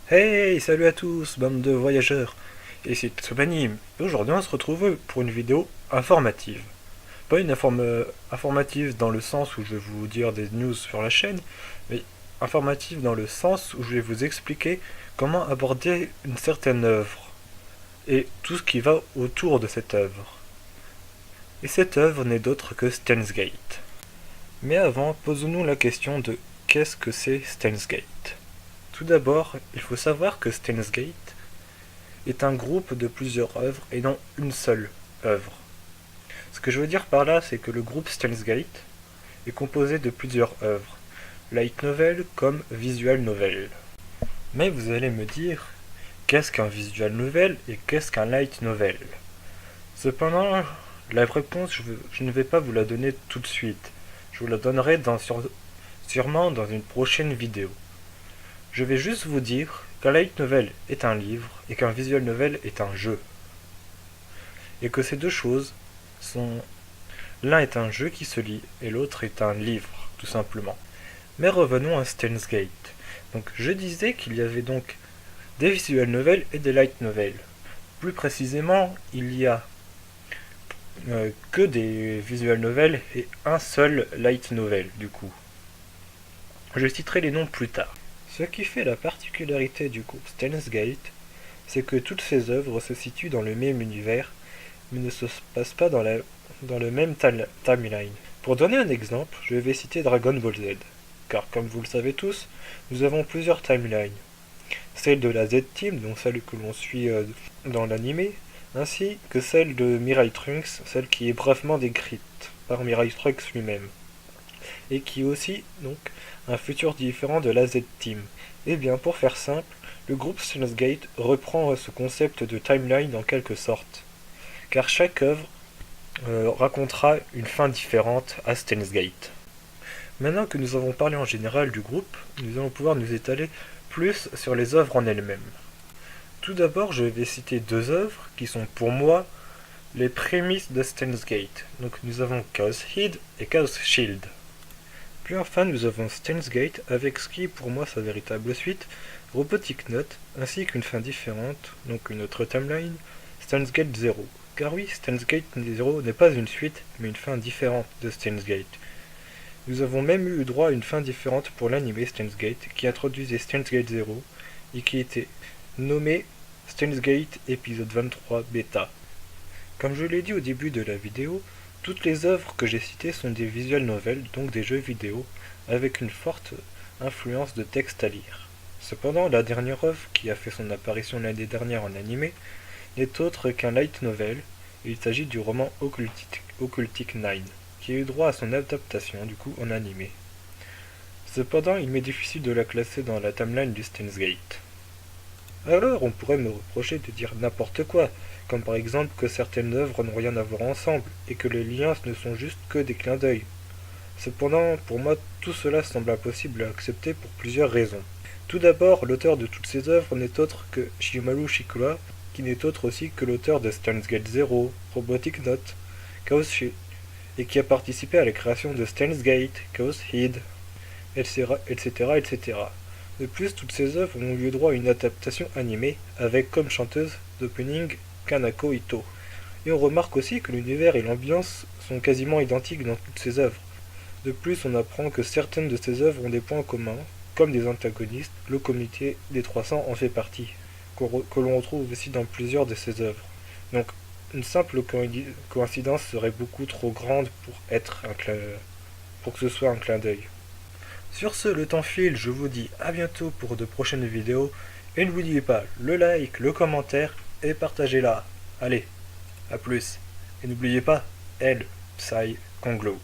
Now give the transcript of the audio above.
Hey, salut à tous, bande de voyageurs. Ici Tsubanim. Et aujourd'hui, on se retrouve pour une vidéo informative. Pas une informative dans le sens où je vais vous dire des news sur la chaîne, mais informative dans le sens où je vais vous expliquer comment aborder une certaine œuvre et tout ce qui va autour de cette œuvre. Et cette œuvre n'est d'autre que Steins Gate. Mais avant, posons-nous la question de qu'est-ce que c'est Steins Gate. Tout d'abord, il faut savoir que Steins Gate est un groupe de plusieurs œuvres et non une seule œuvre. Ce que je veux dire par là, c'est que le groupe Steins Gate est composé de plusieurs œuvres, light novel comme visual novel. Mais vous allez me dire, qu'est-ce qu'un visual novel et qu'est-ce qu'un light novel? Cependant, la réponse, je ne vais pas vous la donner tout de suite. Je vous la donnerai sûrement dans une prochaine vidéo. Je vais juste vous dire qu'un light novel est un livre et qu'un visual novel est un jeu. Et que ces deux choses sont... L'un est un jeu qui se lit et l'autre est un livre, tout simplement. Mais revenons à Steins Gate. Donc je disais qu'il y avait donc des visual novels et des light novels. Plus précisément, il y a que des visual novels et un seul light novel du coup. Je citerai les noms plus tard. Ce qui fait la particularité du groupe Steins Gate, c'est que toutes ces œuvres se situent dans le même univers, mais ne se passent pas dans le même timeline. Pour donner un exemple, je vais citer Dragon Ball Z, car comme vous le savez tous, nous avons plusieurs timelines. Celle de la Z-Team, donc celle que l'on suit dans l'anime, ainsi que celle de Mirai Trunks, celle qui est brièvement décrite par Mirai Trunks lui-même, et qui est aussi donc un futur différent de la Z-Team. Et bien pour faire simple, le groupe Steins Gate reprend ce concept de timeline en quelque sorte, car chaque œuvre racontera une fin différente à Steins Gate. Maintenant que nous avons parlé en général du groupe, nous allons pouvoir nous étaler plus sur les œuvres en elles-mêmes. Tout d'abord, je vais citer deux œuvres qui sont pour moi les prémices de Steins Gate. Donc nous avons Chaos Heed et Chaos Shield. Puis enfin nous avons Steins Gate avec ce qui est pour moi sa véritable suite, Robotic Note, ainsi qu'une fin différente, donc une autre timeline, Steins Gate 0. Car oui, Steins Gate 0 n'est pas une suite, mais une fin différente de Steins Gate. Nous avons même eu droit à une fin différente pour l'anime Steins Gate, qui introduisait Steins Gate 0, et qui était nommé Steins Gate épisode 23 bêta. Comme je l'ai dit au début de la vidéo, toutes les œuvres que j'ai citées sont des visual novels, donc des jeux vidéo, avec une forte influence de texte à lire. Cependant, la dernière œuvre, qui a fait son apparition l'année dernière en animé, n'est autre qu'un light novel, et il s'agit du roman Occultic 9, qui a eu droit à son adaptation du coup en animé. Cependant, il m'est difficile de la classer dans la timeline du Steins Gate. Alors, on pourrait me reprocher de dire n'importe quoi, comme par exemple que certaines œuvres n'ont rien à voir ensemble, et que les liens ne sont juste que des clins d'œil. Cependant, pour moi, tout cela semble impossible à accepter pour plusieurs raisons. Tout d'abord, l'auteur de toutes ces œuvres n'est autre que Shimaru Shikura, qui n'est autre aussi que l'auteur de Steins Gate 0, Robotic Note, Chaos Shield, et qui a participé à la création de Steins Gate, Chaos Heed, etc., etc. De plus, toutes ces œuvres ont eu droit à une adaptation animée, avec comme chanteuse d'opening Kanako Ito. Et on remarque aussi que l'univers et l'ambiance sont quasiment identiques dans toutes ces œuvres. De plus, on apprend que certaines de ces œuvres ont des points communs, comme des antagonistes, le comité des 300 en fait partie, que l'on retrouve aussi dans plusieurs de ces œuvres. Donc, une simple coïncidence serait beaucoup trop grande pour que ce soit un clin d'œil. Sur ce, le temps file, je vous dis à bientôt pour de prochaines vidéos, et n'oubliez pas le like, le commentaire, et partagez-la. Allez, à plus. Et n'oubliez pas, elle, Psy Konglo.